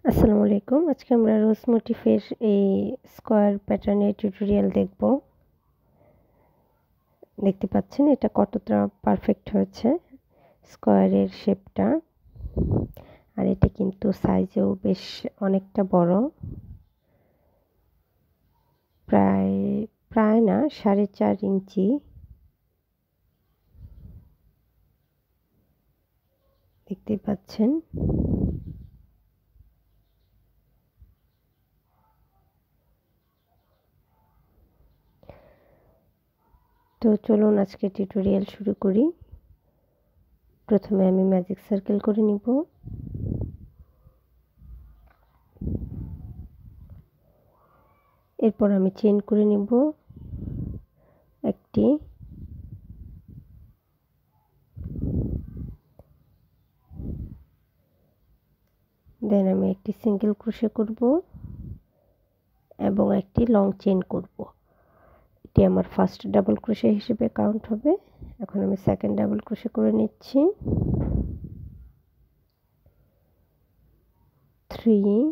আসসালামু আলাইকুম। আজকে আমরা রোজ মোটিফের এই স্কোয়ার প্যাটার্নের টিউটোরিয়াল দেখব। দেখতে পাচ্ছেন এটা কতটা পারফেক্ট হয়েছে স্কোয়ারের শেপটা। আর এটা কিন্তু সাইজেও বেশ অনেকটা বড়, প্রায় না 4.5 ইঞ্চি। দেখতে পাচ্ছেন। তো চলুন আজকে টিউটোরিয়াল শুরু করি। প্রথমে আমি ম্যাজিক সার্কেল করে নিব। এরপর আমি চেইন করে নিব একটি, দেন আমি একটি সিঙ্গেল ক্রোশে করব এবং একটি লং চেইন করব। এটি আমার ফার্স্ট ডাবল ক্রোশে হিসেবে কাউন্ট হবে। এখন আমি সেকেন্ড ডাবল ক্রোশে করে নিচ্ছি। 3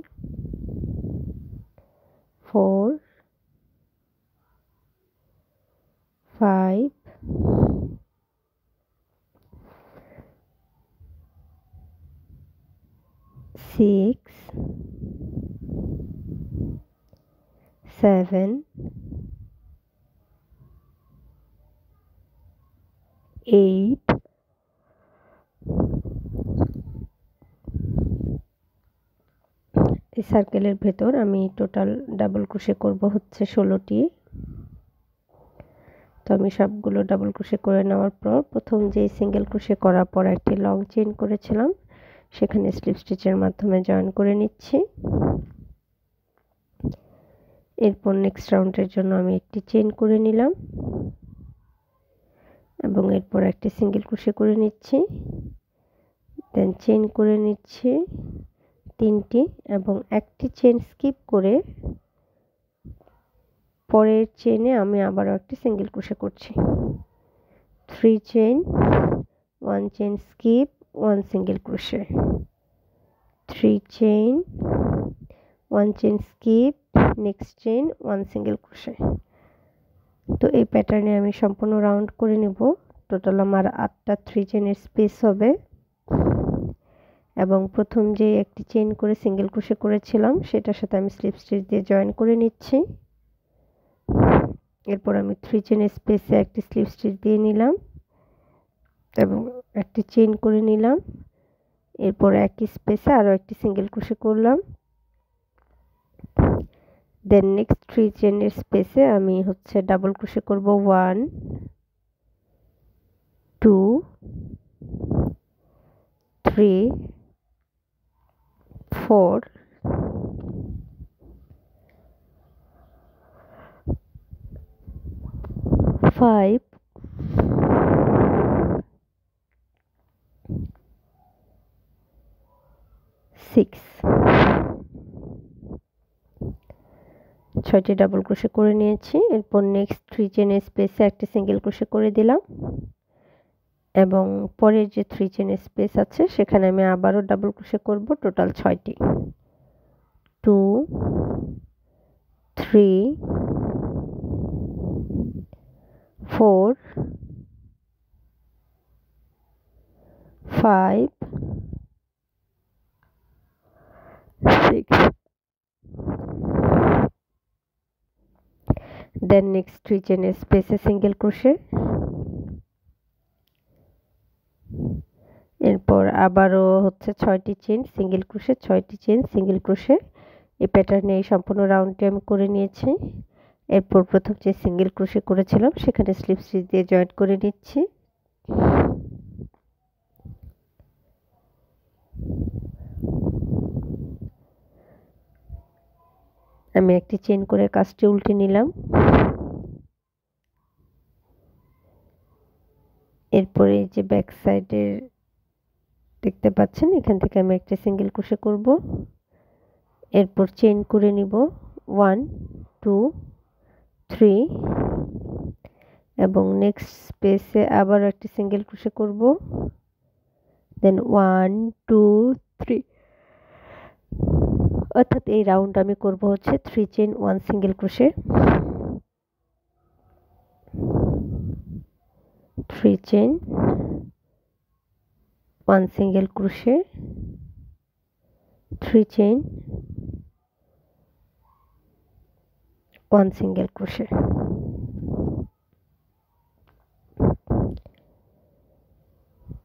4 5 6 7 8 এই সার্কেলের ভেতর আমি টোটাল ডাবল ক্রোশে করব হচ্ছে 16টি। তো আমি সবগুলো ডাবল ক্রোশে করে নেওয়ার পর প্রথম যে সিঙ্গেল ক্রোশে করার পর একটি লং চেইন করেছিলাম সেখানে স্লিপ স্টিচের মাধ্যমে জয়েন করে নিচ্ছি। এরপর নেক্সট রাউন্ডের জন্য আমি একটি চেইন করে নিলাম এবং এরপর একটি সিঙ্গেল ক্রোশে করে নিচ্ছি, দেন চেইন করে নিচ্ছি 3টি এবং একটি চেইন স্কিপ করে পরের চেইনে আমি আবারও একটি সিঙ্গেল ক্রোশে করছি। 3 chain, 1 chain skip, 1 single crochet, 3 chain, 1 chain skip, next chain, 1 single crochet. তো এই প্যাটার্নে আমি সম্পূর্ণ রাউন্ড করে নেব। টোটাল আমার 8টা 3 চেইনের স্পেস হবে এবং প্রথম যে একটি চেইন করে সিঙ্গেল ক্রোশে করেছিলাম সেটার সাথে আমি স্লিপ স্টিচ দিয়ে জয়েন করে নিচ্ছি। এরপর আমি 3 চেইনের স্পেসে একটি স্লিপ স্টিচ দিয়ে নিলাম এবং একটি চেইন করে নিলাম। এরপর একই স্পেসে আরও একটি সিঙ্গেল ক্রোশে করলাম, দেন নেক্সট 3 চেইনের স্পেসে আমি হচ্ছে ডাবল ক্রোশে করব 1 2 3 4 5 6 6টি ডাবল ক্রোশে করে নিয়েছি। এরপর নেক্সট 3 চেইনের স্পেসে একটি সিঙ্গেল ক্রোশে করে দিলাম এবং পরের যে 3 চেইনের স্পেস আছে সেখানে আমি আবারও ডাবল ক্রোশে করব টোটাল 6টি। 2 3 4 5 6, দেন নেক্সট 3 চেইনের স্পেসে সিঙ্গেল ক্রোশে, এরপর আবারও হচ্ছে 6টি চেইন সিঙ্গেল ক্রোশে, 6টি চেইন সিঙ্গেল ক্রোশে। এই প্যাটার্নে এই সম্পূর্ণ রাউন্ডটি আমি করে নিয়েছি। এরপর প্রথম যে সিঙ্গেল ক্রোশে করেছিলাম সেখানে স্লিপ স্টিচ দিয়ে জয়েন করে নিচ্ছি। আমি একটি চেইন করে কাজটি উল্টে নিলাম। এরপরে এই যে ব্যাক সাইডের দেখতে পাচ্ছেন এখান থেকে আমি একটা সিঙ্গেল ক্রোশে করব, এরপর চেইন করে নিব 1 2 3 এবং নেক্সট স্পেসে আবার একটি সিঙ্গেল ক্রোশে করব, দেন 1 2 3 অর্থাৎ এই রাউন্ড আমি করব হচ্ছে 3 chain 1 single crochet, 3 chain 1 single crochet, 3 chain 1 single crochet.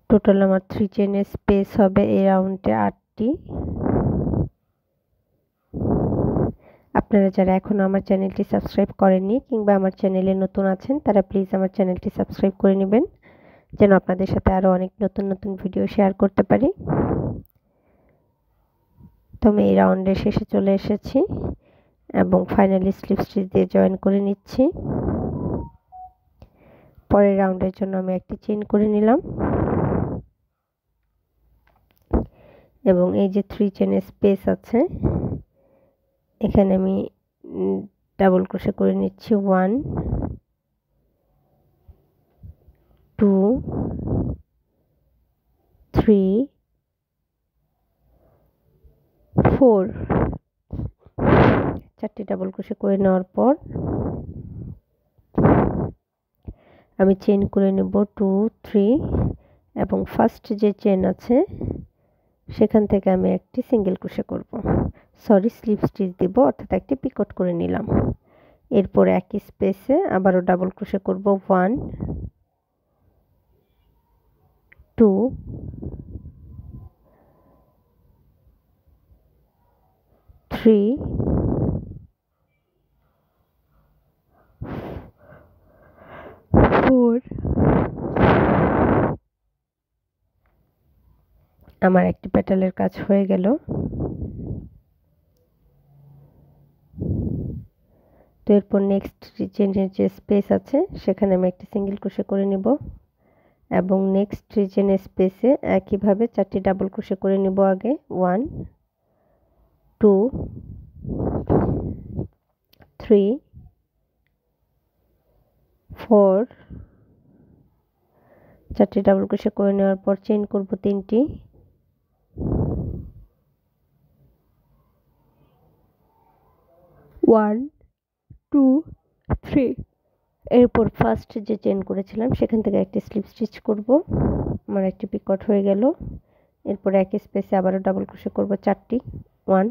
Total আমার 3 চেইনের স্পেস হবে এই রাউন্ডে 8টি। আপনারা যারা এখনো আমার চ্যানেলটি সাবস্ক্রাইব করেননি কিংবা আমার চ্যানেলে নতুন আছেন তারা প্লিজ আমার চ্যানেলটি সাবস্ক্রাইব করে নেবেন, যেন আপনাদের সাথে আরো অনেক নতুন নতুন ভিডিও শেয়ার করতে পারি। তো আমি এই রাউন্ডের শেষে চলে এসেছি এবং ফাইনালি স্লিপ স্টিচ দিয়ে জয়েন করে নিচ্ছি। পরের রাউন্ডের জন্য আমি একটি চেইন করে নিলাম এবং এই যে 3 চেইনের স্পেস আছে এখানে আমি ডাবল ক্রোশে করে নিচ্ছি 1 2 3 4 চারটি ডাবল ক্রোশে করে নেওয়ার পর আমি চেইন করে নেব 2 3 এবং ফার্স্ট যে চেইন আছে সেখান থেকে আমি একটি সিঙ্গেল ক্রোশে করব, সরি স্লিপ স্টিচ দিব, অর্থাৎ একটি পিকট করে নিলাম। এরপর একই স্পেসে আবারও ডাবল ক্রোশে করব 1 2 3 4 আমার একটি পেটালের কাজ হয়ে গেল। তো এরপর নেক্সট চেইনের যে স্পেস আছে সেখানে আমি একটি সিঙ্গেল ক্রোশে করে নিব এবং নেক্সট চেইনের স্পেসে একইভাবে চারটি ডাবল ক্রোশে করে নিব। আগে 1 2 3 4 চারটি ডাবল ক্রোশে করে নেওয়ার পর চেইন করব 3টি, 1 2 3। এরপর ফার্স্ট যে চেইন করেছিলাম সেখান থেকে একটি স্লিপ স্টিচ করব, আমার একটি পিকট হয়ে গেল। এরপর একই স্পেসে আবারও ডাবল ক্রোশে করব 4টি, 1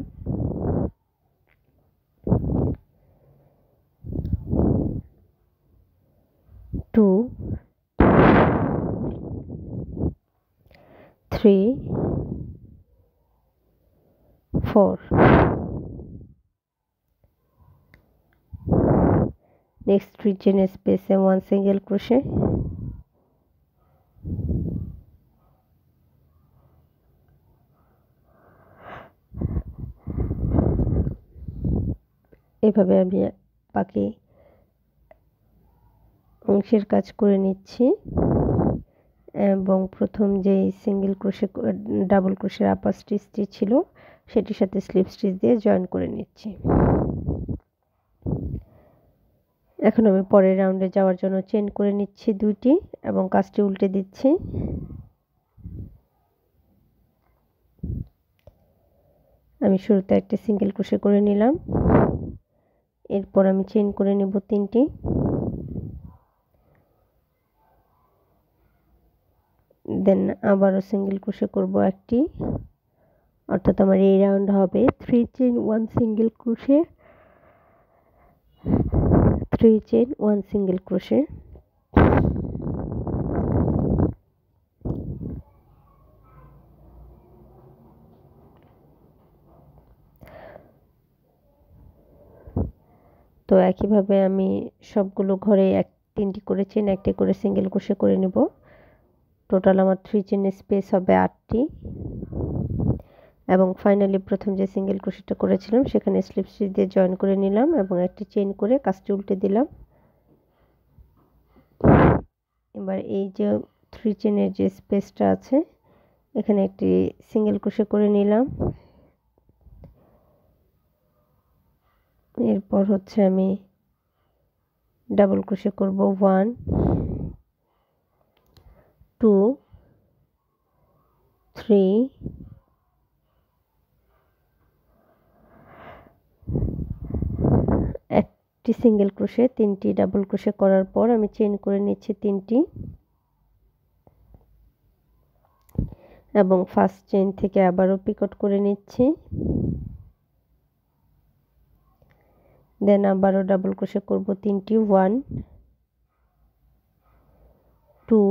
2 3 4। নেক্সট 3 চেইনের স্পেসে 1 সিঙ্গেল ক্রোশে, এভাবে আমি বাকি অংশের কাজ করে নিচ্ছি এবং প্রথম যে সিঙ্গেল ক্রোশে ডাবল ক্রোশের আপার স্টিচটি ছিল সেটির সাথে স্লিপ স্টিচ দিয়ে জয়েন করে নিচ্ছি। এখন আমি পরের রাউন্ডে যাওয়ার জন্য চেইন করে নিচ্ছি 2টি এবং কাজটি উল্টে দিচ্ছি। আমি শুরুতে একটি সিঙ্গেল ক্রোশে করে নিলাম, এরপর আমি চেইন করে নেব 3টি, দেন আবারও সিঙ্গেল ক্রোশে করব একটি, অর্থাৎ আমার এই রাউন্ড হবে 3 chain 1 single crochet, 3 chain 1 single crochet. তো একইভাবে আমি সবগুলো ঘরে 3টি করে চেইন, একটি করে সিঙ্গেল ক্রোশে করে নেব। টোটাল আমার 3 চেইনের স্পেস হবে 8টি এবং ফাইনালি প্রথম যে সিঙ্গেল ক্রোশেটা করেছিলাম সেখানে স্লিপ স্টিচ দিয়ে জয়েন করে নিলাম এবং একটি চেইন করে কাজটি উল্টে দিলাম। এবার এই যে 3 চেইনের যে স্পেসটা আছে এখানে একটি সিঙ্গেল ক্রোশে করে নিলাম, এরপর হচ্ছে আমি ডাবল ক্রোশে করব 1 2 3 একটি সিঙ্গেল ক্রোশে 3টি ডাবল ক্রোশে করার পর আমি চেইন করে নিচ্ছি 3টি এবং ফার্স্ট চেইন থেকে আবারও পিকট করে নিচ্ছি, দেন আবারও ডাবল ক্রোশে করব 3টি 1 2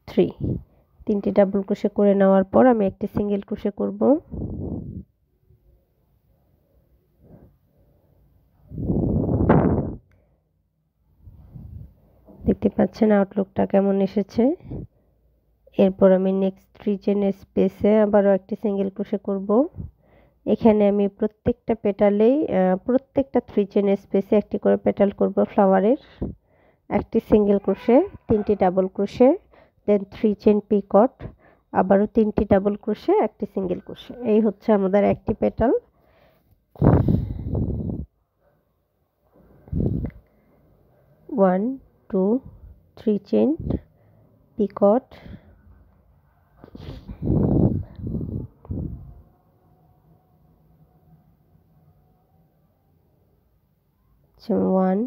3 3টি ডাবল ক্রোশে করে নেওয়ার পর আমি একটি সিঙ্গেল ক্রোশে করব। দেখতে পাচ্ছেন আউটলুকটা কেমন এসেছে। এরপর আমি নেক্সট 3 চেনের স্পেসে আবারও একটি সিঙ্গেল ক্রোশে করব। এখানে আমি প্রত্যেকটা পেটালেই প্রত্যেকটা 3 চেনের স্পেসে একটি করে পেটাল করব ফ্লাওয়ারের। একটি সিঙ্গেল ক্রোশে 3টি ডাবল ক্রোশে, দেন 3 চেন পিকট, আবারও 3টি ডাবল ক্রোশে, একটি সিঙ্গেল ক্রোশে। এই হচ্ছে আমাদের একটি petal. 1 2 3 chain Picot, 1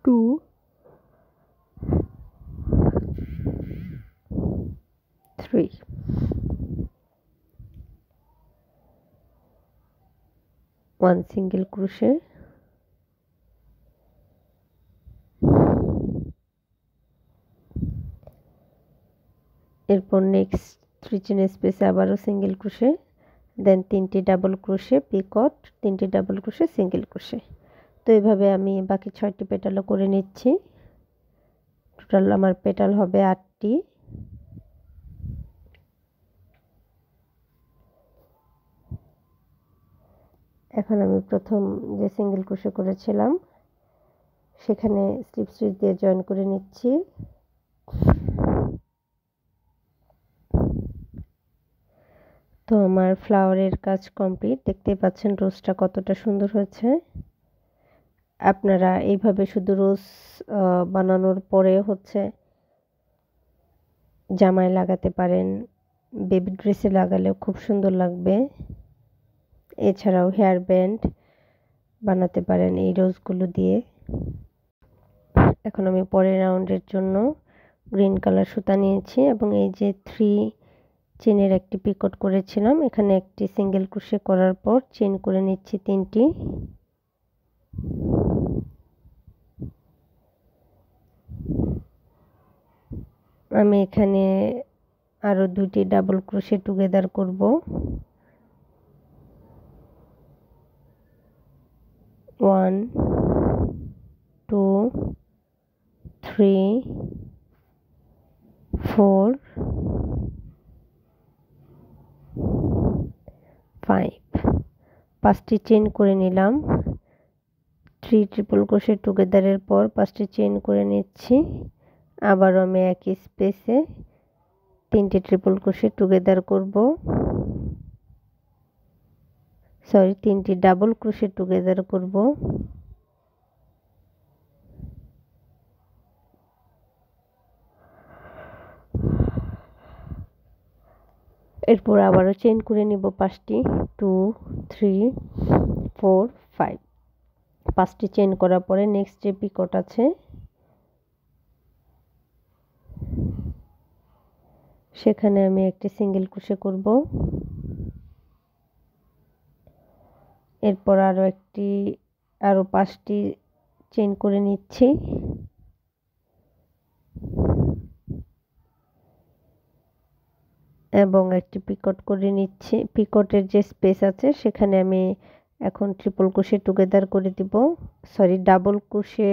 2 3 1 single crochet, এরপর নেক্সট 3 চেন স্পেসে আবারও সিঙ্গেল ক্রোশে, দেন 3টি ডাবল ক্রোশে পিকট, 3টি ডাবল ক্রোশে, সিঙ্গেল ক্রোশে। তো এইভাবে আমি বাকি 6টি পেটালও করে নিচ্ছি। টোটাল আমার পেটাল হবে 8টি। এখন আমি প্রথম যে সিঙ্গেল ক্রোশে করেছিলাম সেখানে স্লিপ স্টিচ দিয়ে জয়েন করে নিচ্ছি। তো আমার ফ্লাওয়ারের কাজ কমপ্লিট। দেখতেই পাচ্ছেন রোজটা কতটা সুন্দর হয়েছে। আপনারা এইভাবে শুধু রোজ বানানোর পরে হচ্ছে জামায় লাগাতে পারেন, বেবি ড্রেসে লাগালেও খুব সুন্দর লাগবে। এছাড়াও হেয়ার ব্যান্ড বানাতে পারেন এই রোজগুলো দিয়ে। এখন আমি পরের রাউন্ডের জন্য গ্রিন কালার সুতা নিয়েছি এবং এই যে 3 চেনের একটি পিকট করেছিলাম, এখানে একটি সিঙ্গেল ক্রোশে করার পর চেন করে নিচ্ছি 3টি। আমি এখানে আরো 2টি ডাবল ক্রোশে টুগেদার করব। 1 2 3 4 5 5টি চেন করে নিলাম। 3 ট্রিপল ক্রোশে টুগেদারের পর 5টি চেন করে নিচ্ছি। আবারও আমি একই স্পেসে 3টি ট্রিপল ক্রোশে টুগেদার করব, সরি 3টি ডাবল ক্রোশে টুগেদার করব। এরপর আবারও চেন করে নিব 5টি, 2 3 4 5। 5টি চেন করার পরে নেক্সট যে পিকট আছে সেখানে আমি একটি সিঙ্গেল ক্রোশে করব। এরপর আরো 5টি চেন করে নিচ্ছি। এবং একটি পিকট করে নিচ্ছি। পিকটের যে স্পেস আছে সেখানে আমি এখন ট্রিপল ক্রোশে টুগেদার করে দিব, সরি ডাবল ক্রোশে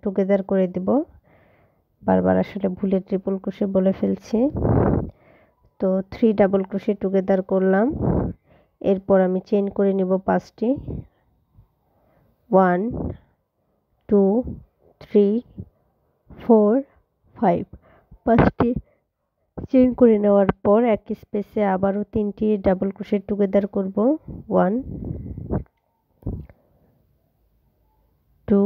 টুগেদার করে দিব। বারবার আসলে ভুলে ট্রিপল ক্রোশে বলে ফেলছি। তো 3 ডাবল ক্রোশে টুগেদার করলাম। এরপর আমি চেন করে নিব 5টি, 1 2 3 4 5। 5টি চেন করে নেওয়ার পর একই স্পেসে আবারও 3টি ডাবল ক্রোশে টুগেদার করব। 1 2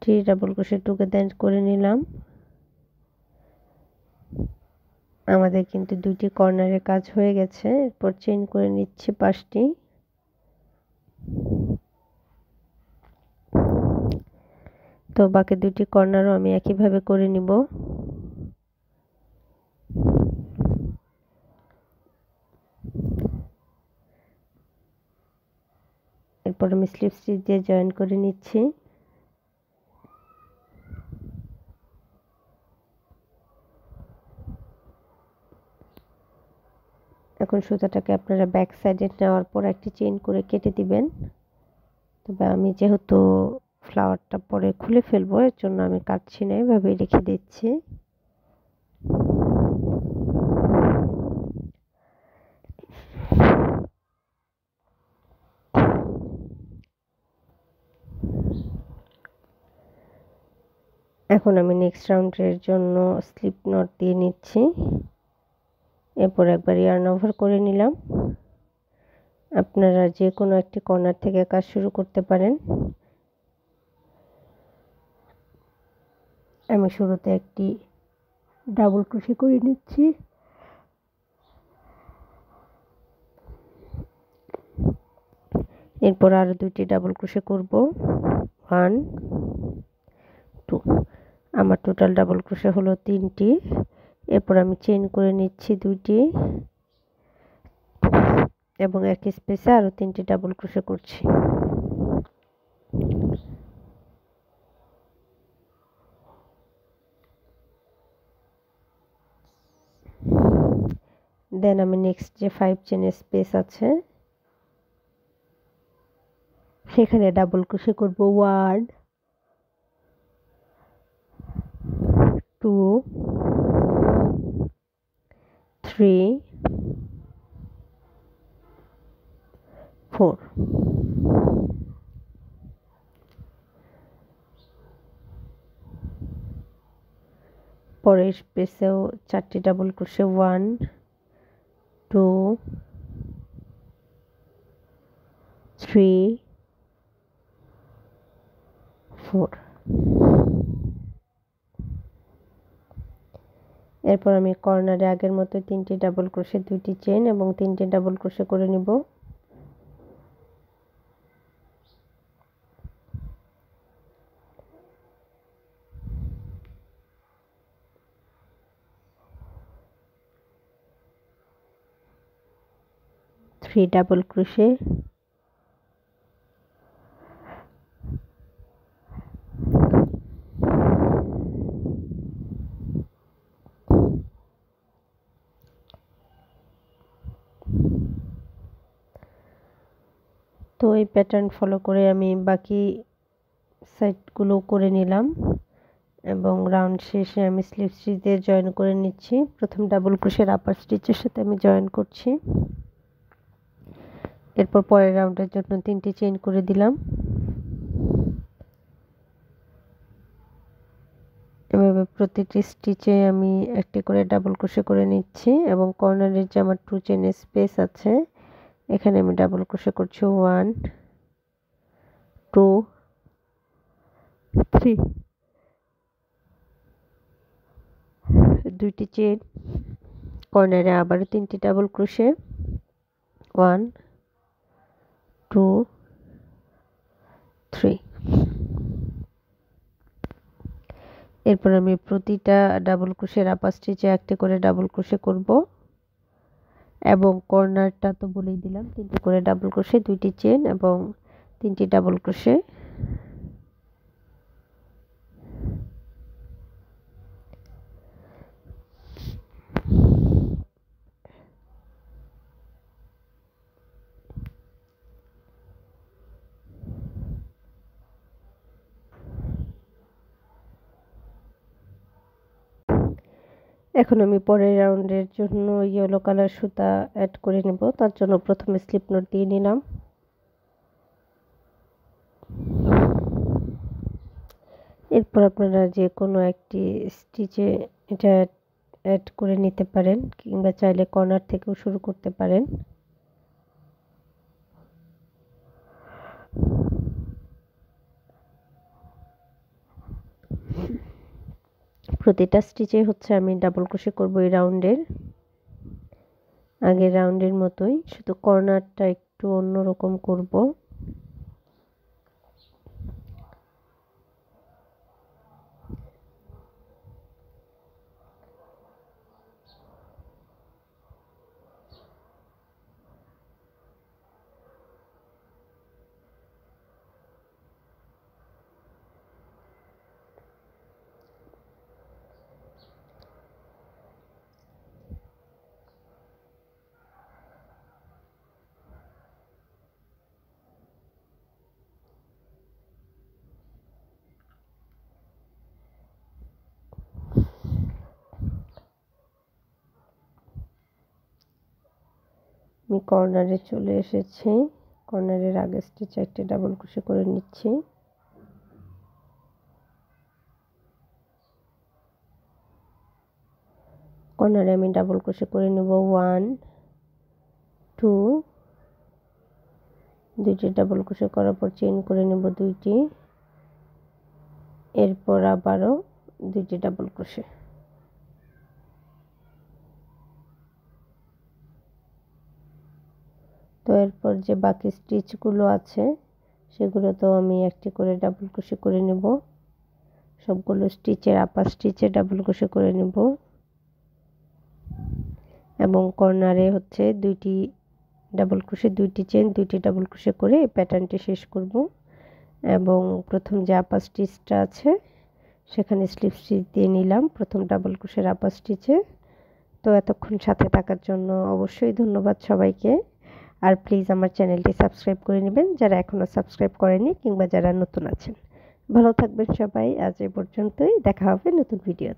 3 ডাবল ক্রোশে টুগেদার করে নিলাম। আমাদের কিন্তু দুইটি কর্নারের কাজ হয়ে গেছে। এরপর চেইন করে নিচ্ছি 5টি। তো বাকি দুটি কর্নারও আমি একইভাবে করে নিব। এরপর আমি স্লিপ স্টিচ দিয়ে জয়েন করে নিচ্ছি। এখন সুতাটাকে আপনারা ব্যাক সাইডে নেওয়ার পর একটি চেইন করে কেটে দিবেন। তবে আমি যেহেতু ফ্লাওয়ারটা পরে খুলে ফেলবো, এর জন্য আমি কাটছি না, এভাবে রেখে দিচ্ছি। এখন আমি নেক্সট রাউন্ডের জন্য স্লিপ নট দিয়ে নিচ্ছি। এরপর একবার ইয়ার্ন ওভার করে নিলাম। আপনারা যে কোনো একটি কর্নার থেকে কাজ শুরু করতে পারেন। আমি শুরুতে একটি ডাবল ক্রোশে করে নিচ্ছি। এরপর আরো দুটি ডাবল ক্রোশে করব। 1 2। আমার টোটাল ডাবল ক্রোশে হলো 3টি। এরপর আমি চেইন করে নিচ্ছি 2টি এবং একই স্পেসে আরো 3টি ডাবল ক্রোশে করছি। দেন আমি নেক্সট যে 5 চেনের স্পেস আছে সেখানে ডাবল ক্রোশে করব। 1 2 3 4। পরের স্পেসেও 4টি ডাবল ক্রোশে। 1 2 3 4। এরপর আমি কর্নারে আগের মতো 3টি ডাবল ক্রোশে, 2টি চেইন এবং 3টি ডাবল ক্রোশে করে নিব। ডাবল ক্রোশে, তো এই প্যাটার্ন ফলো করে আমি বাকি সাইডগুলো করে নিলাম এবং রাউন্ড শেষে আমি স্লিপ স্টিচ দিয়ে জয়েন করে নিচ্ছি। প্রথম ডাবল ক্রোশের আপার স্টিচের সাথে আমি জয়েন করছি। এরপর পরের রাউন্ডের জন্য 3টি চেইন করে দিলাম। এভাবে প্রতিটি স্টিচে আমি একটি করে ডাবল ক্রোশে করে নিচ্ছি এবং কর্নারের যে আমার 2 চেইনের স্পেস আছে এখানে আমি ডাবল ক্রোশে করছি। 1 2 3। দুইটি চেইন, কর্নারে আবারও 3টি ডাবল ক্রোশে। 1 2 3। এরপর আমি প্রতিটা ডাবল ক্রোশের আপার স্টিচে একটি করে ডাবল ক্রোশে করব এবং কর্নারটা তো বলেই দিলাম 3টি করে ডাবল ক্রোশে, 2টি চেইন এবং 3টি ডাবল ক্রোশে। এখন আমি পরের রাউন্ডের জন্য ইয়েলো কালার সুতা অ্যাড করে নেব। তার জন্য প্রথমে স্লিপ নট দিয়ে নিলাম। এরপর আপনারা যে কোনো একটি স্টিচে এটা অ্যাড করে নিতে পারেন কিংবা চাইলে কর্নার থেকেও শুরু করতে পারেন। প্রতিটা স্টিচে হচ্ছে আমি ডাবল ক্রোশে করব এই রাউন্ডের। আগের রাউন্ডের মতোই, শুধু কর্নারটা একটু অন্যরকম করব। আমি কর্নারে চলে এসেছি। কর্নারের আগের স্টিচে একটা ডাবল ক্রোশে করে নিচ্ছি। কর্নারে আমি ডাবল ক্রোশে করে নেব 1 2, দুইটি ডাবল ক্রোশে করার পর চেইন করে নেব দুইটি, এরপর আবারও দুইটি ডাবল ক্রোশে। তো এরপর যে বাকি স্টিচগুলো আছে সেগুলোতেও আমি একটি করে ডাবল ক্রোশে করে নেব। সবগুলো স্টিচের আপার স্টিচে ডাবল ক্রোশে করে নেব এবং কর্নারে হচ্ছে দুইটি ডাবল ক্রোশে, দুইটি চেইন, দুইটি ডাবল ক্রোশে করে এই প্যাটার্নটি শেষ করব। এবং প্রথম যে আপার স্টিচটা আছে সেখানে স্লিপ স্টিচ দিয়ে নিলাম প্রথম ডাবল ক্রোশের আপার স্টিচে। তো এতক্ষণ সাথে থাকার জন্য অবশ্যই ধন্যবাদ সবাইকে। আর প্লিজ আমার চ্যানেলটি সাবস্ক্রাইব করে নেবেন যারা এখনও সাবস্ক্রাইব করেনি কিংবা যারা নতুন আছেন। ভালো থাকবেন সবাই। আজ এ পর্যন্তই, দেখা হবে নতুন ভিডিও।